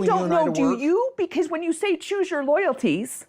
between you don't and I know. to Do work. you? Because when you say choose your loyalties,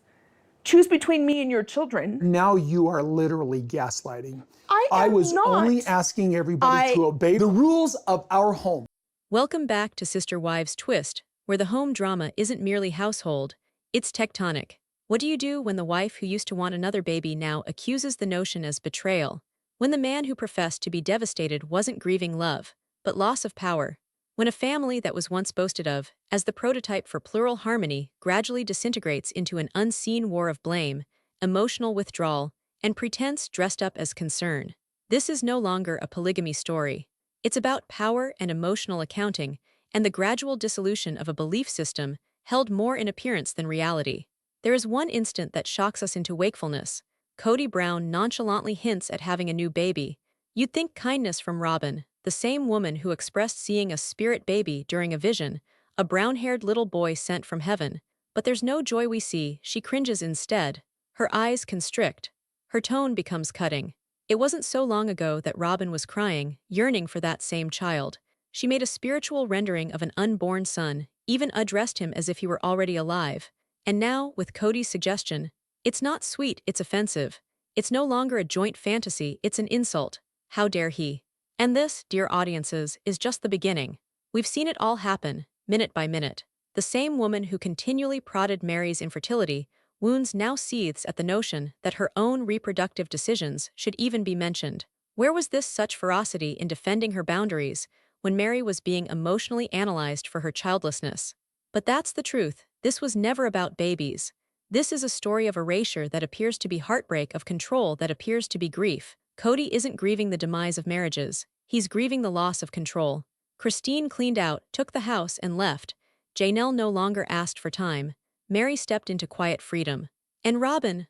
choose between me and your children. Now you are literally gaslighting. I I am was only not. asking everybody to obey the rules of our home. Welcome back to Sister Wives Twist, where the home drama isn't merely household, it's tectonic. What do you do when the wife who used to want another baby now accuses the notion as betrayal? When the man who professed to be devastated wasn't grieving love, but loss of power? When a family that was once boasted of as the prototype for plural harmony gradually disintegrates into an unseen war of blame, emotional withdrawal, and pretense dressed up as concern? This is no longer a polygamy story. It's about power and emotional accounting, and the gradual dissolution of a belief system held more in appearance than reality. There is one instant that shocks us into wakefulness. Kody Brown nonchalantly hints at having a new baby. You'd think kindness from Robyn, the same woman who expressed seeing a spirit baby during a vision, a brown-haired little boy sent from heaven. But there's no joy we see, she cringes instead. Her eyes constrict. Her tone becomes cutting. It wasn't so long ago that Robyn was crying, yearning for that same child. She made a spiritual rendering of an unborn son, even addressed him as if he were already alive. And now, with Kody's suggestion, it's not sweet, it's offensive. It's no longer a joint fantasy, it's an insult. How dare he? And this, dear audiences, is just the beginning. We've seen it all happen, minute by minute. The same woman who continually prodded Mary's infertility wounds now seethes at the notion that her own reproductive decisions should even be mentioned. Where was this such ferocity in defending her boundaries when Mary was being emotionally analyzed for her childlessness? But that's the truth. This was never about babies. This is a story of erasure that appears to be heartbreak, of control that appears to be grief. Kody isn't grieving the demise of marriages. He's grieving the loss of control. Christine cleaned out, took the house, and left. Janelle no longer asked for time. Mary stepped into quiet freedom. And Robyn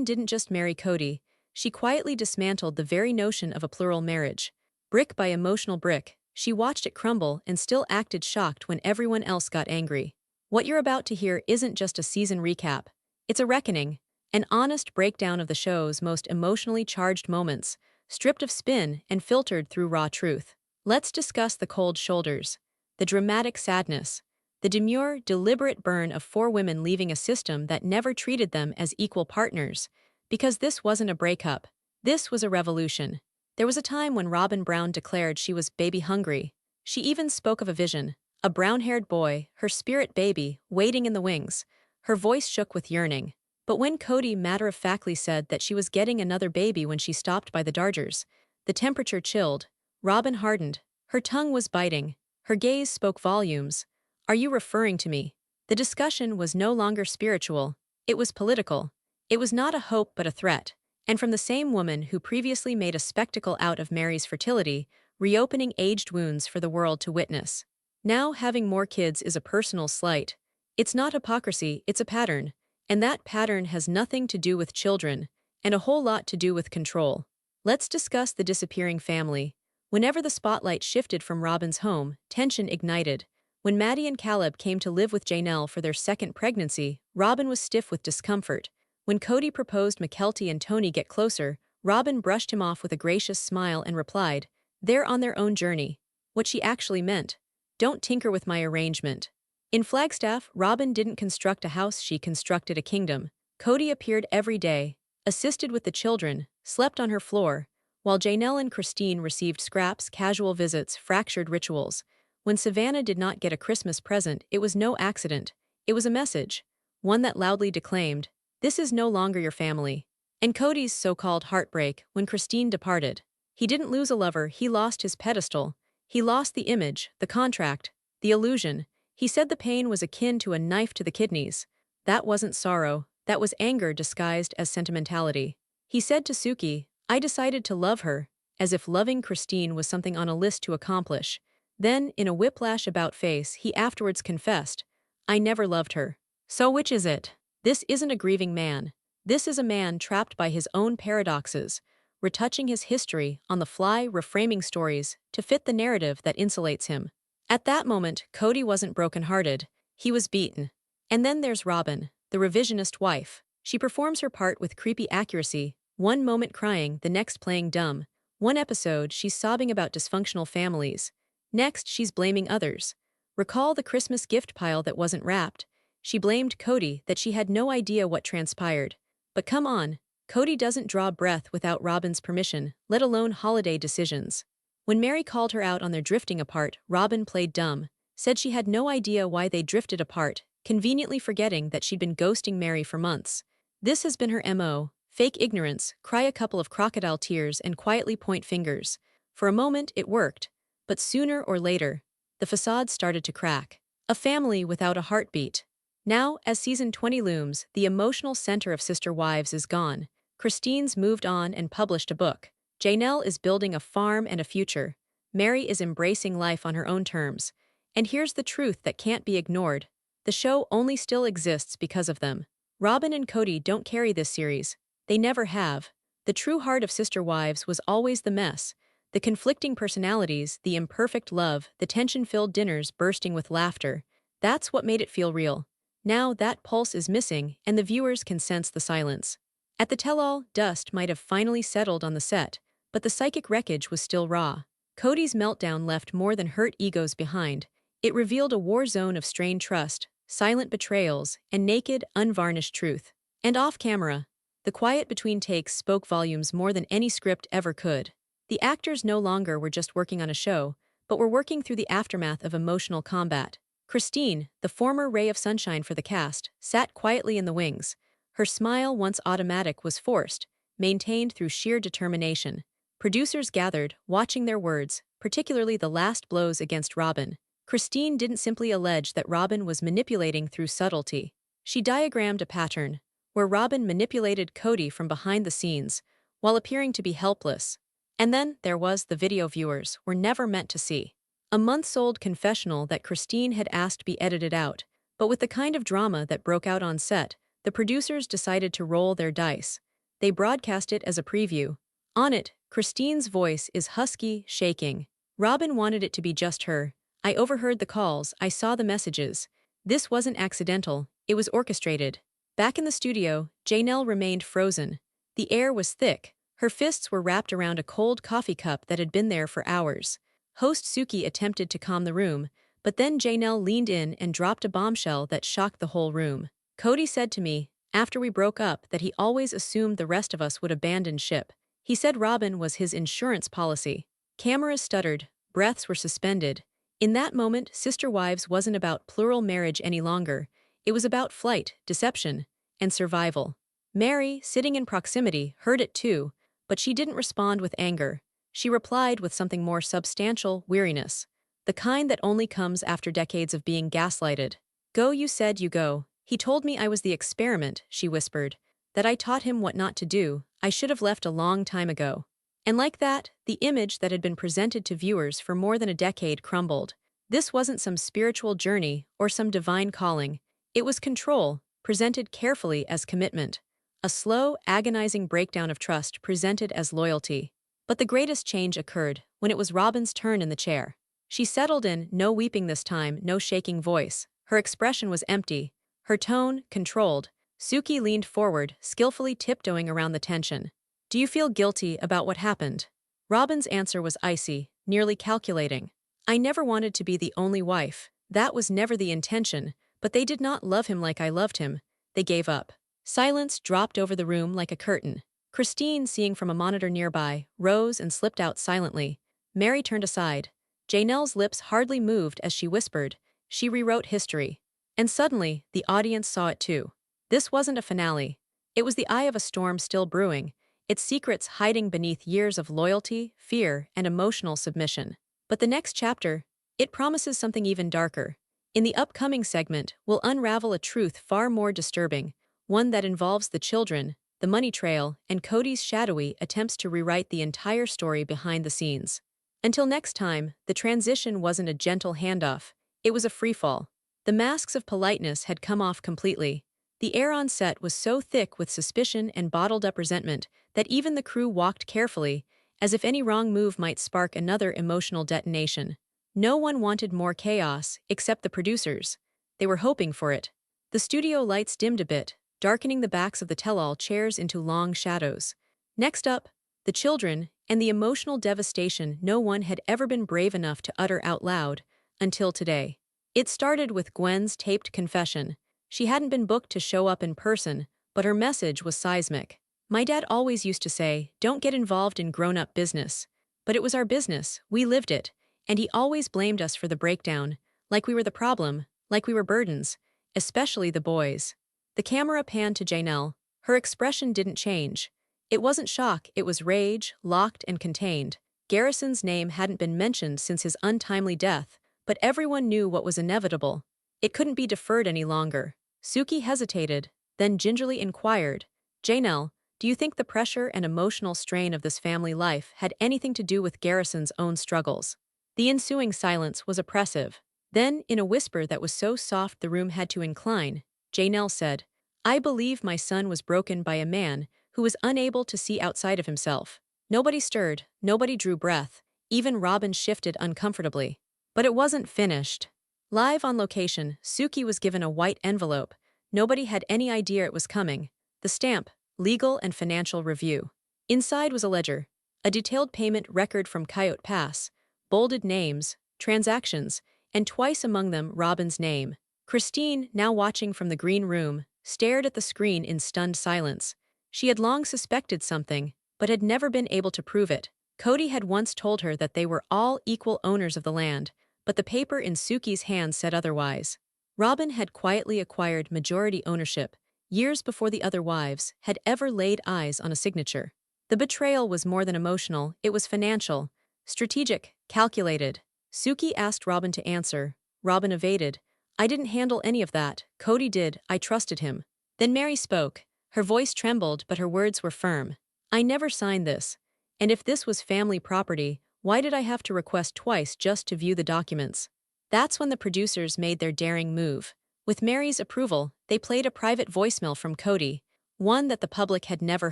didn't just marry Kody. She quietly dismantled the very notion of a plural marriage. Brick by emotional brick, she watched it crumble and still acted shocked when everyone else got angry. What you're about to hear isn't just a season recap. It's a reckoning, an honest breakdown of the show's most emotionally charged moments, stripped of spin and filtered through raw truth. Let's discuss the cold shoulders, the dramatic sadness, the demure, deliberate burn of four women leaving a system that never treated them as equal partners. Because this wasn't a breakup. This was a revolution. There was a time when Robyn Brown declared she was baby hungry. She even spoke of a vision. A brown-haired boy, her spirit baby, waiting in the wings. Her voice shook with yearning. But when Kody matter-of-factly said that she was getting another baby when she stopped by the Dodgers, the temperature chilled. Robyn hardened. Her tongue was biting. Her gaze spoke volumes. Are you referring to me? The discussion was no longer spiritual. It was political. It was not a hope but a threat. And from the same woman who previously made a spectacle out of Mary's fertility, reopening aged wounds for the world to witness. Now having more kids is a personal slight. It's not hypocrisy, it's a pattern. And that pattern has nothing to do with children, and a whole lot to do with control. Let's discuss the disappearing family. Whenever the spotlight shifted from Robyn's home, tension ignited. When Maddie and Caleb came to live with Janelle for their second pregnancy, Robyn was stiff with discomfort. When Kody proposed Mykelti and Tony get closer, Robyn brushed him off with a gracious smile and replied, "They're on their own journey." What she actually meant: don't tinker with my arrangement. In Flagstaff, Robyn didn't construct a house, she constructed a kingdom. Kody appeared every day, assisted with the children, slept on her floor, while Janelle and Christine received scraps, casual visits, fractured rituals. When Savannah did not get a Christmas present, it was no accident. It was a message, one that loudly declaimed, "This is no longer your family." And Kody's so-called heartbreak when Christine departed. He didn't lose a lover, he lost his pedestal. He lost the image, the contract, the illusion. He said the pain was akin to a knife to the kidneys. That wasn't sorrow, that was anger disguised as sentimentality. He said to Suki, "I decided to love her," as if loving Christine was something on a list to accomplish. Then, in a whiplash about face, he afterwards confessed, "I never loved her." So which is it? This isn't a grieving man. This is a man trapped by his own paradoxes, retouching his history on the fly, reframing stories to fit the narrative that insulates him. At that moment, Kody wasn't brokenhearted, he was beaten. And then there's Robyn, the revisionist wife. She performs her part with creepy accuracy, one moment crying, the next playing dumb. One episode, she's sobbing about dysfunctional families. Next, she's blaming others. Recall the Christmas gift pile that wasn't wrapped. She blamed Kody that she had no idea what transpired. But come on, Kody doesn't draw breath without Robyn's permission, let alone holiday decisions. When Mary called her out on their drifting apart, Robyn played dumb, said she had no idea why they drifted apart, conveniently forgetting that she'd been ghosting Mary for months. This has been her MO, fake ignorance, cry a couple of crocodile tears and quietly point fingers. For a moment it worked, but sooner or later, the facade started to crack. A family without a heartbeat. Now, as season 20 looms, the emotional center of Sister Wives is gone. Christine's moved on and published a book. Janelle is building a farm and a future. Mary is embracing life on her own terms. And here's the truth that can't be ignored. The show only still exists because of them. Robyn and Kody don't carry this series. They never have. The true heart of Sister Wives was always the mess. The conflicting personalities, the imperfect love, the tension-filled dinners bursting with laughter. That's what made it feel real. Now that pulse is missing, and the viewers can sense the silence. At the tell-all, dust might have finally settled on the set, but the psychic wreckage was still raw. Kody's meltdown left more than hurt egos behind. It revealed a war zone of strained trust, silent betrayals, and naked, unvarnished truth. And off-camera, the quiet between takes spoke volumes more than any script ever could. The actors no longer were just working on a show, but were working through the aftermath of emotional combat. Christine, the former ray of sunshine for the cast, sat quietly in the wings. Her smile, once automatic, was forced, maintained through sheer determination. Producers gathered, watching their words, particularly the last blows against Robyn. Christine didn't simply allege that Robyn was manipulating through subtlety. She diagrammed a pattern, where Robyn manipulated Kody from behind the scenes, while appearing to be helpless. And then there was the video viewers were never meant to see. A months-old confessional that Christine had asked be edited out, but with the kind of drama that broke out on set, the producers decided to roll their dice. They broadcast it as a preview. On it, Christine's voice is husky, shaking. Robyn wanted it to be just her. I overheard the calls, I saw the messages. This wasn't accidental, it was orchestrated. Back in the studio, Janelle remained frozen. The air was thick. Her fists were wrapped around a cold coffee cup that had been there for hours. Host Suki attempted to calm the room, but then Janelle leaned in and dropped a bombshell that shocked the whole room. Kody said to me, after we broke up, that he always assumed the rest of us would abandon ship. He said Robyn was his insurance policy. Cameras stuttered, breaths were suspended. In that moment, Sister Wives wasn't about plural marriage any longer. It was about flight, deception, and survival. Mary, sitting in proximity, heard it too, but she didn't respond with anger. She replied with something more substantial, weariness. The kind that only comes after decades of being gaslighted. Go, you said you go. He told me I was the experiment, she whispered. That I taught him what not to do. I should have left a long time ago. And like that, the image that had been presented to viewers for more than a decade crumbled. This wasn't some spiritual journey or some divine calling. It was control, presented carefully as commitment. A slow, agonizing breakdown of trust presented as loyalty. But the greatest change occurred when it was Robyn's turn in the chair. She settled in, no weeping this time, no shaking voice. Her expression was empty, her tone controlled. Suki leaned forward, skillfully tiptoeing around the tension. Do you feel guilty about what happened? Robyn's answer was icy, nearly calculating. I never wanted to be the only wife. That was never the intention, but they did not love him like I loved him. They gave up. Silence dropped over the room like a curtain. Christine, seeing from a monitor nearby, rose and slipped out silently. Mary turned aside. Janelle's lips hardly moved as she whispered. She rewrote history. And suddenly, the audience saw it too. This wasn't a finale. It was the eye of a storm still brewing, its secrets hiding beneath years of loyalty, fear, and emotional submission. But the next chapter, it promises something even darker. In the upcoming segment, we'll unravel a truth far more disturbing, one that involves the children, the money trail, and Kody's shadowy attempts to rewrite the entire story behind the scenes. Until next time, the transition wasn't a gentle handoff, it was a freefall. The masks of politeness had come off completely. The air on set was so thick with suspicion and bottled-up resentment that even the crew walked carefully, as if any wrong move might spark another emotional detonation. No one wanted more chaos, except the producers. They were hoping for it. The studio lights dimmed a bit, darkening the backs of the tell-all chairs into long shadows. Next up, the children, and the emotional devastation no one had ever been brave enough to utter out loud, until today. It started with Gwen's taped confession. She hadn't been booked to show up in person, but her message was seismic. My dad always used to say, "Don't get involved in grown-up business." But it was our business, we lived it, and he always blamed us for the breakdown, like we were the problem, like we were burdens, especially the boys. The camera panned to Janelle. Her expression didn't change. It wasn't shock, it was rage, locked and contained. Garrison's name hadn't been mentioned since his untimely death, but everyone knew what was inevitable. It couldn't be deferred any longer. Suki hesitated, then gingerly inquired, "Janelle, do you think the pressure and emotional strain of this family life had anything to do with Garrison's own struggles?" The ensuing silence was oppressive. Then, in a whisper that was so soft the room had to incline, Janelle said, "I believe my son was broken by a man who was unable to see outside of himself." Nobody stirred, nobody drew breath, even Robyn shifted uncomfortably. But it wasn't finished. Live on location, Suki was given a white envelope. Nobody had any idea it was coming. The stamp, Legal and Financial Review. Inside was a ledger, a detailed payment record from Coyote Pass, bolded names, transactions, and twice among them Robyn's name. Christine, now watching from the green room, stared at the screen in stunned silence. She had long suspected something, but had never been able to prove it. Kody had once told her that they were all equal owners of the land, but the paper in Suki's hands said otherwise. Robyn had quietly acquired majority ownership, years before the other wives had ever laid eyes on a signature. The betrayal was more than emotional, it was financial, strategic, calculated. Suki asked Robyn to answer. Robyn evaded. "I didn't handle any of that. Kody did, I trusted him." Then Mary spoke. Her voice trembled, but her words were firm. "I never signed this. And if this was family property, why did I have to request twice just to view the documents?" That's when the producers made their daring move. With Mary's approval, they played a private voicemail from Kody, one that the public had never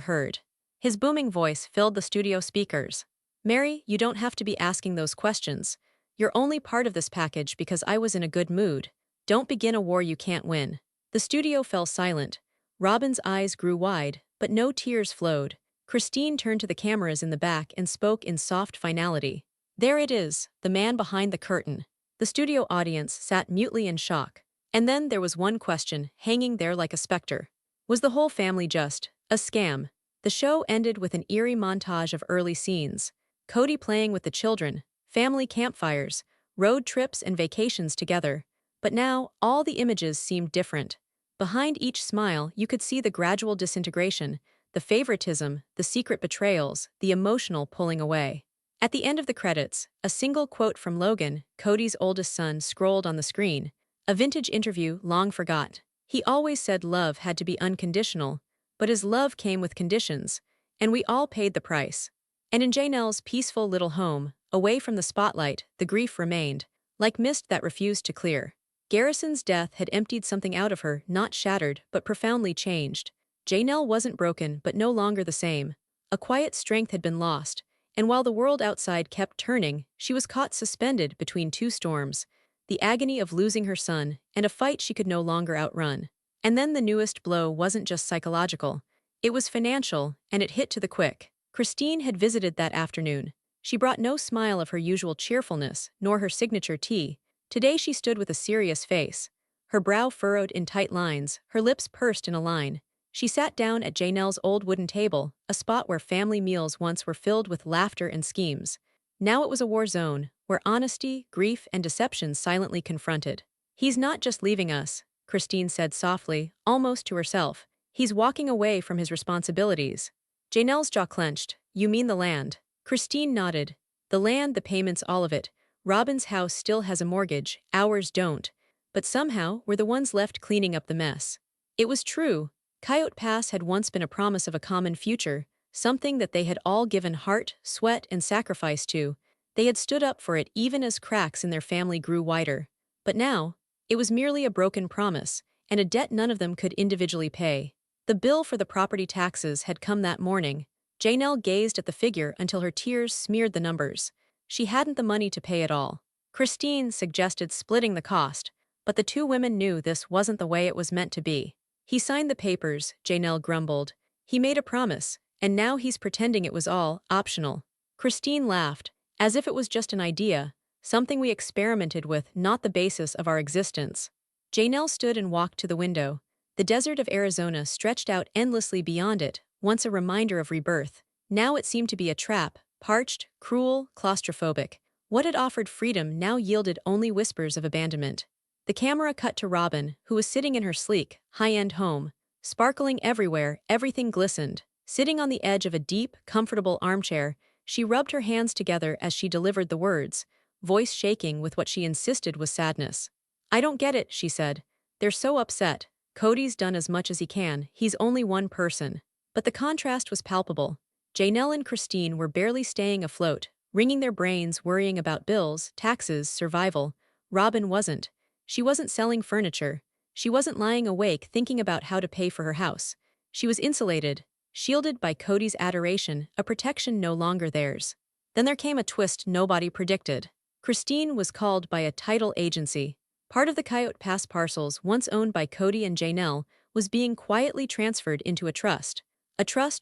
heard. His booming voice filled the studio speakers. "Mary, you don't have to be asking those questions. You're only part of this package because I was in a good mood. Don't begin a war you can't win." The studio fell silent. Robyn's eyes grew wide, but no tears flowed. Christine turned to the cameras in the back and spoke in soft finality. "There it is, the man behind the curtain." The studio audience sat mutely in shock. And then there was one question, hanging there like a specter. Was the whole family just a scam? The show ended with an eerie montage of early scenes. Kody playing with the children, family campfires, road trips and vacations together. But now, all the images seemed different. Behind each smile, you could see the gradual disintegration, the favoritism, the secret betrayals, the emotional pulling away. At the end of the credits, a single quote from Logan, Kody's oldest son, scrolled on the screen. A vintage interview long forgot. He always said love had to be unconditional, but his love came with conditions, and we all paid the price. And in Janelle's peaceful little home, away from the spotlight, the grief remained, like mist that refused to clear. Garrison's death had emptied something out of her, not shattered, but profoundly changed. Janelle wasn't broken, but no longer the same. A quiet strength had been lost, and while the world outside kept turning, she was caught suspended between two storms, the agony of losing her son and a fight she could no longer outrun. And then the newest blow wasn't just psychological. It was financial, and it hit to the quick. Christine had visited that afternoon. She brought no smile of her usual cheerfulness, nor her signature tea. Today she stood with a serious face, her brow furrowed in tight lines, her lips pursed in a line. She sat down at Janelle's old wooden table, a spot where family meals once were filled with laughter and schemes. Now it was a war zone, where honesty, grief, and deception silently confronted. "He's not just leaving us," Christine said softly, almost to herself. "He's walking away from his responsibilities." Janelle's jaw clenched. "You mean the land?" Christine nodded. "The land, the payments, all of it. Robyn's house still has a mortgage, ours don't. But somehow, we're the ones left cleaning up the mess." It was true. Coyote Pass had once been a promise of a common future, something that they had all given heart, sweat, and sacrifice to. They had stood up for it even as cracks in their family grew wider. But now, it was merely a broken promise, and a debt none of them could individually pay. The bill for the property taxes had come that morning. Janelle gazed at the figure until her tears smeared the numbers. She hadn't the money to pay it all. Christine suggested splitting the cost, but the two women knew this wasn't the way it was meant to be. "He signed the papers," Janelle grumbled. "He made a promise, and now he's pretending it was all optional." Christine laughed, as if it was just an idea, something we experimented with, not the basis of our existence. Janelle stood and walked to the window. The desert of Arizona stretched out endlessly beyond it, once a reminder of rebirth. Now it seemed to be a trap, parched, cruel, claustrophobic. What had offered freedom now yielded only whispers of abandonment. The camera cut to Robyn, who was sitting in her sleek, high-end home. Sparkling everywhere, everything glistened. Sitting on the edge of a deep, comfortable armchair, she rubbed her hands together as she delivered the words, voice shaking with what she insisted was sadness. "I don't get it," she said. "They're so upset. Kody's done as much as he can, he's only one person." But the contrast was palpable. Janelle and Christine were barely staying afloat, wringing their brains worrying about bills, taxes, survival. Robyn wasn't. She wasn't selling furniture. She wasn't lying awake thinking about how to pay for her house. She was insulated, shielded by Kody's adoration, a protection no longer theirs. Then there came a twist nobody predicted. Christine was called by a title agency. Part of the Coyote Pass parcels, once owned by Kody and Janelle, was being quietly transferred into a trust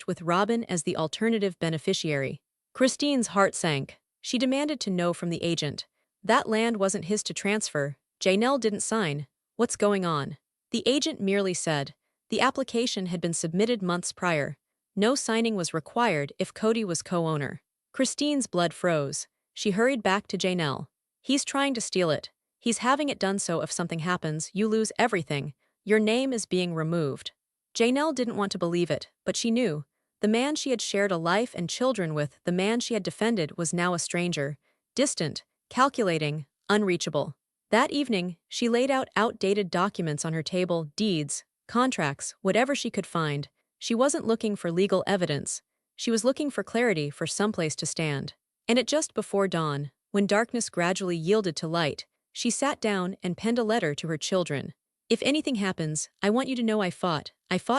with Robyn as the alternative beneficiary. Christine's heart sank. She demanded to know from the agent. That land wasn't his to transfer. Janelle didn't sign. What's going on? The agent merely said, the application had been submitted months prior. No signing was required if Kody was co-owner. Christine's blood froze. She hurried back to Janelle. He's trying to steal it. He's having it done so if something happens, you lose everything. Your name is being removed. Janelle didn't want to believe it, but she knew. The man she had shared a life and children with, the man she had defended, was now a stranger. Distant, calculating, unreachable. That evening, she laid out outdated documents on her table, deeds, contracts, whatever she could find. She wasn't looking for legal evidence. She was looking for clarity, for someplace to stand. And at just before dawn, when darkness gradually yielded to light, she sat down and penned a letter to her children. If anything happens, I want you to know I fought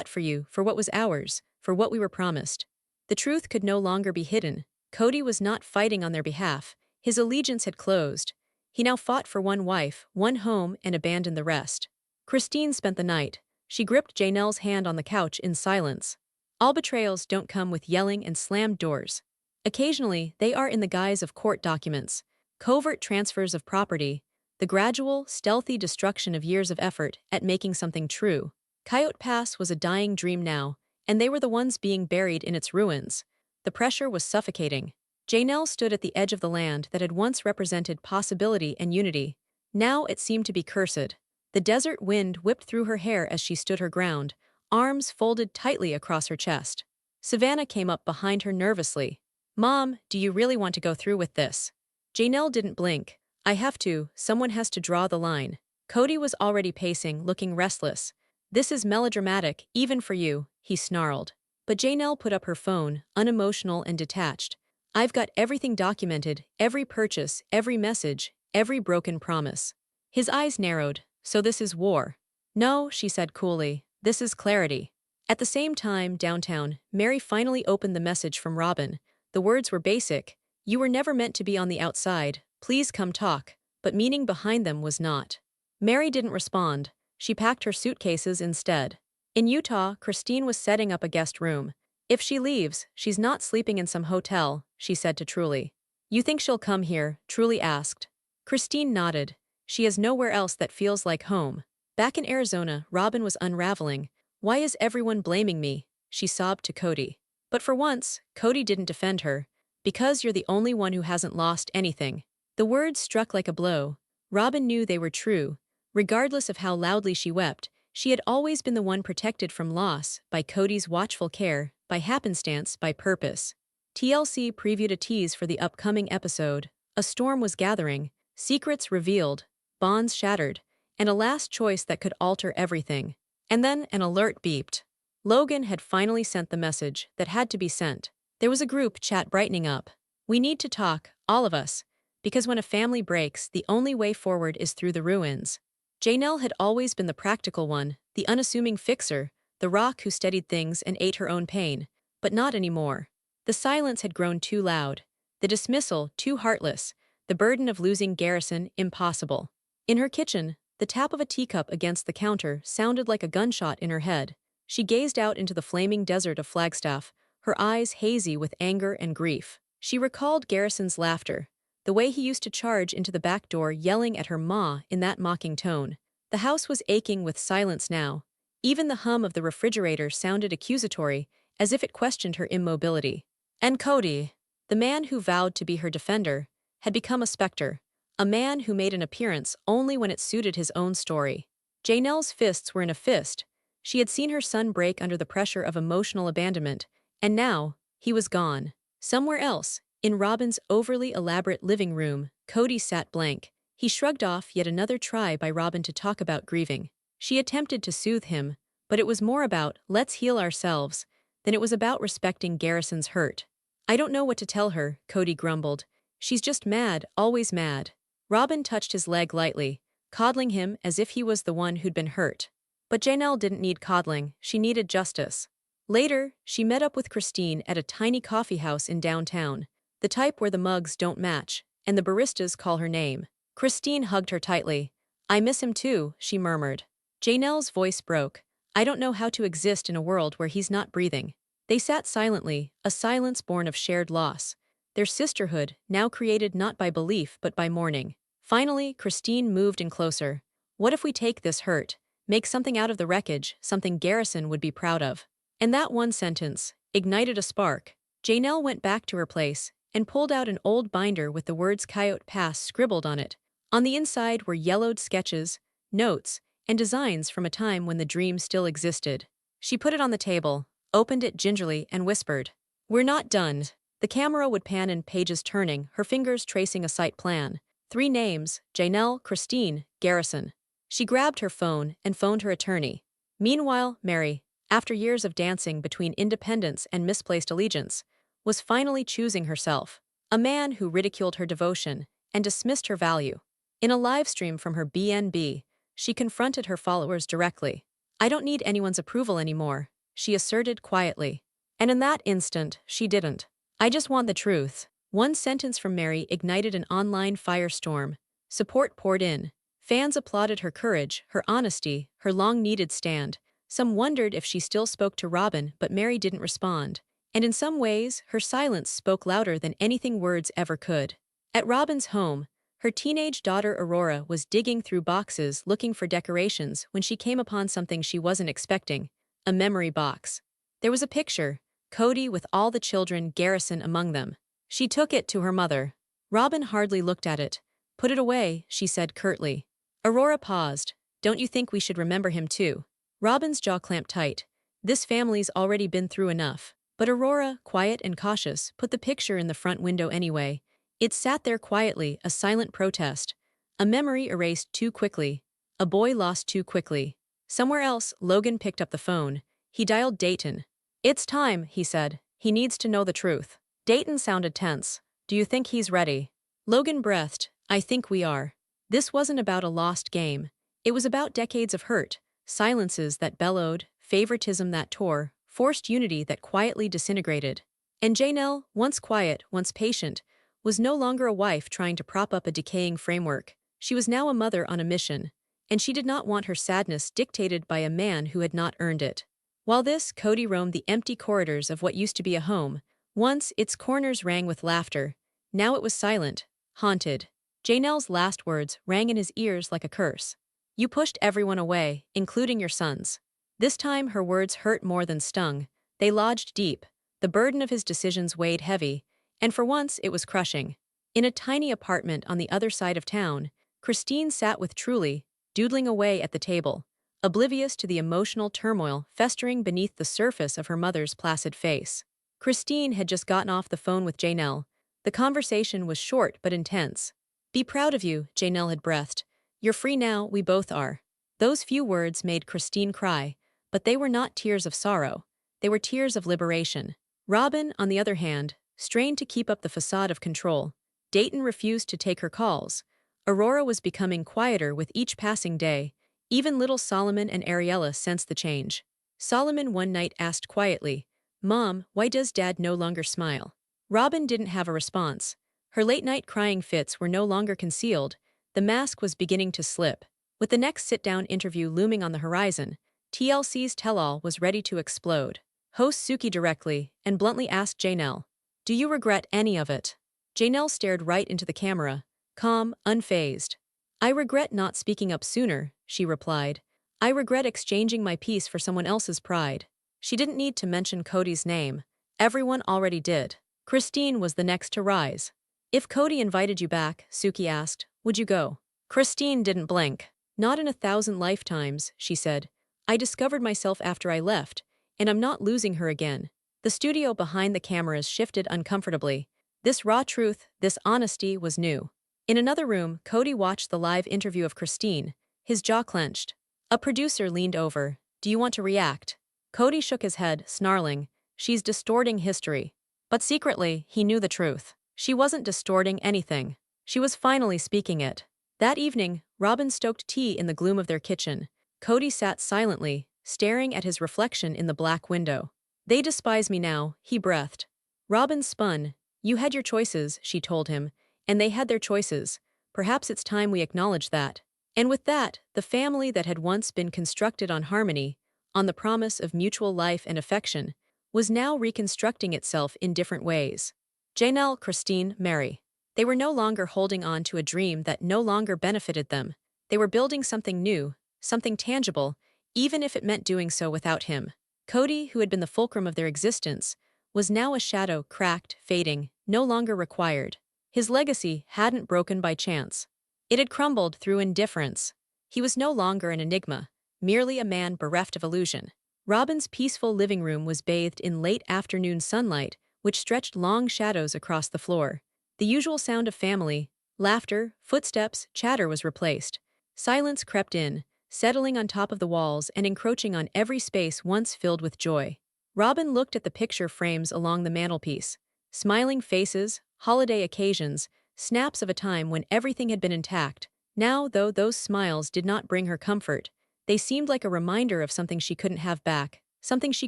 for you, for what was ours, for what we were promised. The truth could no longer be hidden. Kody was not fighting on their behalf. His allegiance had closed. He now fought for one wife, one home, and abandoned the rest. Christine spent the night. She gripped Janelle's hand on the couch in silence. All betrayals don't come with yelling and slammed doors. Occasionally, they are in the guise of court documents, covert transfers of property, the gradual, stealthy destruction of years of effort at making something true. Coyote Pass was a dying dream now, and they were the ones being buried in its ruins. The pressure was suffocating. Janelle stood at the edge of the land that had once represented possibility and unity. Now it seemed to be cursed. The desert wind whipped through her hair as she stood her ground, arms folded tightly across her chest. Savannah came up behind her nervously. "Mom, do you really want to go through with this?" Janelle didn't blink. "I have to. Someone has to draw the line." Kody was already pacing, looking restless. "This is melodramatic, even for you," he snarled. But Janelle put up her phone, unemotional and detached. "I've got everything documented, every purchase, every message, every broken promise." His eyes narrowed. "So this is war?" "No," she said coolly. "This is clarity." At the same time, downtown, Mary finally opened the message from Robyn. The words were basic. "You were never meant to be on the outside. Please come talk." But meaning behind them was not. Mary didn't respond. She packed her suitcases instead. In Utah, Christine was setting up a guest room. "If she leaves, she's not sleeping in some hotel," she said to Truly. "You think she'll come here?" Truly asked. Christine nodded. "She has nowhere else that feels like home." Back in Arizona, Robyn was unraveling. "Why is everyone blaming me?" she sobbed to Kody. But for once, Kody didn't defend her. "Because you're the only one who hasn't lost anything." The words struck like a blow. Robyn knew they were true. Regardless of how loudly she wept, she had always been the one protected from loss, by Kody's watchful care, by happenstance, by purpose. TLC previewed a tease for the upcoming episode. A storm was gathering, secrets revealed, bonds shattered, and a last choice that could alter everything. And then an alert beeped. Logan had finally sent the message that had to be sent. There was a group chat brightening up. "We need to talk, all of us. Because when a family breaks, the only way forward is through the ruins." Janelle had always been the practical one, the unassuming fixer, the rock who steadied things and ate her own pain. But not anymore. The silence had grown too loud. The dismissal, too heartless. The burden of losing Garrison, impossible. In her kitchen, the tap of a teacup against the counter sounded like a gunshot in her head. She gazed out into the flaming desert of Flagstaff, her eyes hazy with anger and grief. She recalled Garrison's laughter. the way he used to charge into the back door yelling at her ma in that mocking tone. The house was aching with silence now. Even the hum of the refrigerator sounded accusatory, as if it questioned her immobility. And Kody, the man who vowed to be her defender, had become a specter, a man who made an appearance only when it suited his own story. Janelle's fists were in a fist. She had seen her son break under the pressure of emotional abandonment, and now, he was gone. Somewhere else, in Robyn's overly elaborate living room, Kody sat blank. He shrugged off yet another try by Robyn to talk about grieving. She attempted to soothe him, but it was more about, let's heal ourselves, than it was about respecting Garrison's hurt. I don't know what to tell her, Kody grumbled. She's just mad, always mad. Robyn touched his leg lightly, coddling him as if he was the one who'd been hurt. But Janelle didn't need coddling, she needed justice. Later, she met up with Christine at a tiny coffee house in downtown, the type where the mugs don't match, and the baristas call her name. Christine hugged her tightly. I miss him too, she murmured. Janelle's voice broke. I don't know how to exist in a world where he's not breathing. They sat silently, a silence born of shared loss. Their sisterhood, now created not by belief but by mourning. Finally, Christine moved in closer. What if we take this hurt, make something out of the wreckage, something Garrison would be proud of? And that one sentence ignited a spark. Janelle went back to her place and pulled out an old binder with the words Coyote Pass scribbled on it. On the inside were yellowed sketches, notes, and designs from a time when the dream still existed. She put it on the table, opened it gingerly, and whispered, We're not done. The camera would pan in pages turning, her fingers tracing a site plan. 3 names, Janelle, Christine, Garrison. She grabbed her phone and phoned her attorney. Meanwhile, Mary, after years of dancing between independence and misplaced allegiance, was finally choosing herself. A man who ridiculed her devotion and dismissed her value. In a live stream from her BNB, she confronted her followers directly. I don't need anyone's approval anymore, she asserted quietly. And in that instant, she didn't. I just want the truth. One sentence from Mary ignited an online firestorm. Support poured in. Fans applauded her courage, her honesty, her long-needed stand. Some wondered if she still spoke to Robyn, but Mary didn't respond. And in some ways, her silence spoke louder than anything words ever could. At Robyn's home, her teenage daughter Aurora was digging through boxes looking for decorations when she came upon something she wasn't expecting, a memory box. There was a picture, Kody with all the children, Garrison among them. She took it to her mother. Robyn hardly looked at it. Put it away, she said curtly. Aurora paused. Don't you think we should remember him too? Robyn's jaw clamped tight. This family's already been through enough. But Aurora, quiet and cautious, put the picture in the front window anyway. It sat there quietly, a silent protest. A memory erased too quickly. A boy lost too quickly. Somewhere else, Logan picked up the phone. He dialed Dayton. It's time, he said. He needs to know the truth. Dayton sounded tense. Do you think he's ready? Logan breathed. I think we are. This wasn't about a lost game. It was about decades of hurt, silences that bellowed, favoritism that tore, forced unity that quietly disintegrated. And Janelle, once quiet, once patient, was no longer a wife trying to prop up a decaying framework. She was now a mother on a mission, and she did not want her sadness dictated by a man who had not earned it. While Kody roamed the empty corridors of what used to be a home. Once, its corners rang with laughter. Now it was silent, haunted. Janelle's last words rang in his ears like a curse. You pushed everyone away, including your sons. This time her words hurt more than stung. They lodged deep. The burden of his decisions weighed heavy, and for once it was crushing. In a tiny apartment on the other side of town, Christine sat with Truly, doodling away at the table, oblivious to the emotional turmoil festering beneath the surface of her mother's placid face. Christine had just gotten off the phone with Janelle. The conversation was short but intense. Be proud of you, Janelle had breathed. You're free now, we both are. Those few words made Christine cry, but they were not tears of sorrow. They were tears of liberation. Robyn, on the other hand, strained to keep up the facade of control. Dayton refused to take her calls. Aurora was becoming quieter with each passing day. Even little Solomon and Ariella sensed the change. Solomon one night asked quietly, Mom, why does Dad no longer smile? Robyn didn't have a response. Her late-night crying fits were no longer concealed. The mask was beginning to slip. With the next sit-down interview looming on the horizon, TLC's tell-all was ready to explode. Host Suki directly and bluntly asked Janelle, Do you regret any of it? Janelle stared right into the camera, calm, unfazed. I regret not speaking up sooner, she replied. I regret exchanging my peace for someone else's pride. She didn't need to mention Kody's name. Everyone already did. Christine was the next to rise. If Kody invited you back, Suki asked, would you go? Christine didn't blink. Not in 1,000 lifetimes, she said. I discovered myself after I left, and I'm not losing her again. The studio behind the cameras shifted uncomfortably. This raw truth, this honesty was new. In another room, Kody watched the live interview of Christine, his jaw clenched. A producer leaned over. Do you want to react? Kody shook his head, snarling. She's distorting history. But secretly, he knew the truth. She wasn't distorting anything. She was finally speaking it. That evening, Robyn stoked tea in the gloom of their kitchen. Kody sat silently, staring at his reflection in the black window. They despise me now, he breathed. Robyn spun. You had your choices, she told him, and they had their choices. Perhaps it's time we acknowledge that. And with that, the family that had once been constructed on harmony, on the promise of mutual life and affection, was now reconstructing itself in different ways. Janelle, Christine, Mary. They were no longer holding on to a dream that no longer benefited them. They were building something new, something tangible, even if it meant doing so without him. Kody, who had been the fulcrum of their existence, was now a shadow, cracked, fading, no longer required. His legacy hadn't broken by chance. It had crumbled through indifference. He was no longer an enigma, merely a man bereft of illusion. Robyn's peaceful living room was bathed in late afternoon sunlight, which stretched long shadows across the floor. The usual sound of family, laughter, footsteps, chatter was replaced. Silence crept in, settling on top of the walls and encroaching on every space once filled with joy. Robyn looked at the picture frames along the mantelpiece. Smiling faces, holiday occasions, snaps of a time when everything had been intact. Now, though those smiles did not bring her comfort, they seemed like a reminder of something she couldn't have back, something she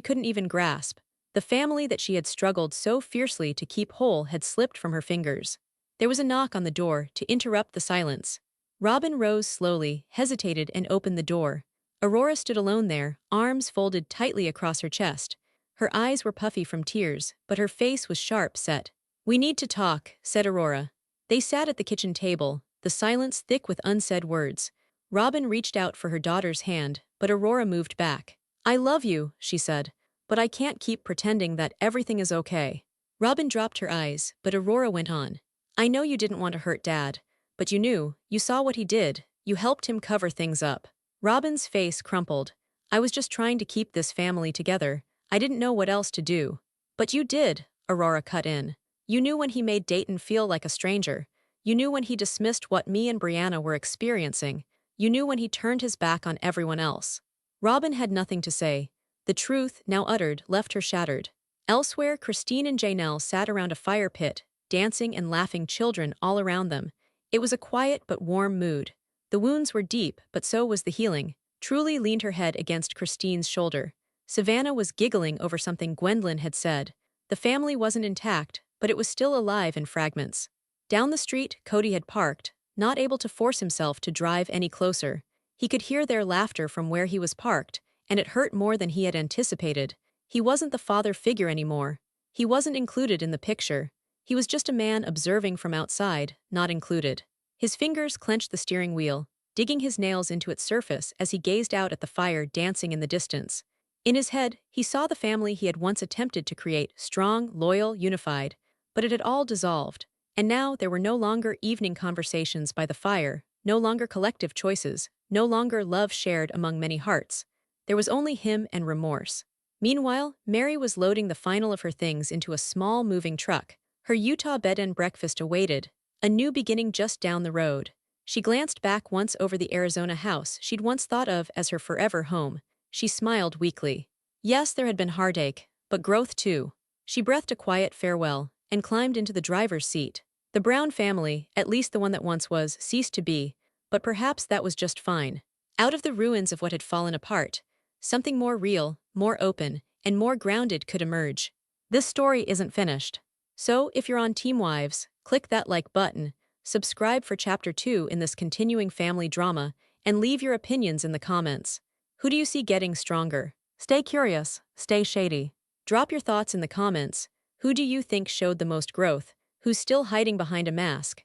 couldn't even grasp. The family that she had struggled so fiercely to keep whole had slipped from her fingers. There was a knock on the door to interrupt the silence. Robyn rose slowly, hesitated, and opened the door. Aurora stood alone there, arms folded tightly across her chest. Her eyes were puffy from tears, but her face was sharp set. We need to talk, said Aurora. They sat at the kitchen table, the silence thick with unsaid words. Robyn reached out for her daughter's hand, but Aurora moved back. I love you, she said, but I can't keep pretending that everything is okay. Robyn dropped her eyes, but Aurora went on. I know you didn't want to hurt Dad, but you knew, you saw what he did, you helped him cover things up. Robyn's face crumpled. I was just trying to keep this family together. I didn't know what else to do. But you did, Aurora cut in. You knew when he made Dayton feel like a stranger. You knew when he dismissed what me and Brianna were experiencing. You knew when he turned his back on everyone else. Robyn had nothing to say. The truth, now uttered, left her shattered. Elsewhere, Christine and Janelle sat around a fire pit, dancing and laughing, children all around them. It was a quiet but warm mood. The wounds were deep, but so was the healing. Truly leaned her head against Christine's shoulder. Savannah was giggling over something Gwendolyn had said. The family wasn't intact, but it was still alive in fragments. Down the street, Kody had parked, not able to force himself to drive any closer. He could hear their laughter from where he was parked, and it hurt more than he had anticipated. He wasn't the father figure anymore. He wasn't included in the picture. He was just a man observing from outside, not included. His fingers clenched the steering wheel, digging his nails into its surface as he gazed out at the fire dancing in the distance. In his head, he saw the family he had once attempted to create, strong, loyal, unified, but it had all dissolved. And now there were no longer evening conversations by the fire, no longer collective choices, no longer love shared among many hearts. There was only him and remorse. Meanwhile, Mary was loading the final of her things into a small moving truck. Her Utah bed and breakfast awaited, a new beginning just down the road. She glanced back once over the Arizona house she'd once thought of as her forever home. She smiled weakly. Yes, there had been heartache, but growth too. She breathed a quiet farewell and climbed into the driver's seat. The Brown family, at least the one that once was, ceased to be, but perhaps that was just fine. Out of the ruins of what had fallen apart, something more real, more open, and more grounded could emerge. This story isn't finished. So, if you're on Team Wives, click that like button, subscribe for Chapter 2 in this continuing family drama, and leave your opinions in the comments. Who do you see getting stronger? Stay curious, stay shady. Drop your thoughts in the comments. Who do you think showed the most growth? who's still hiding behind a mask.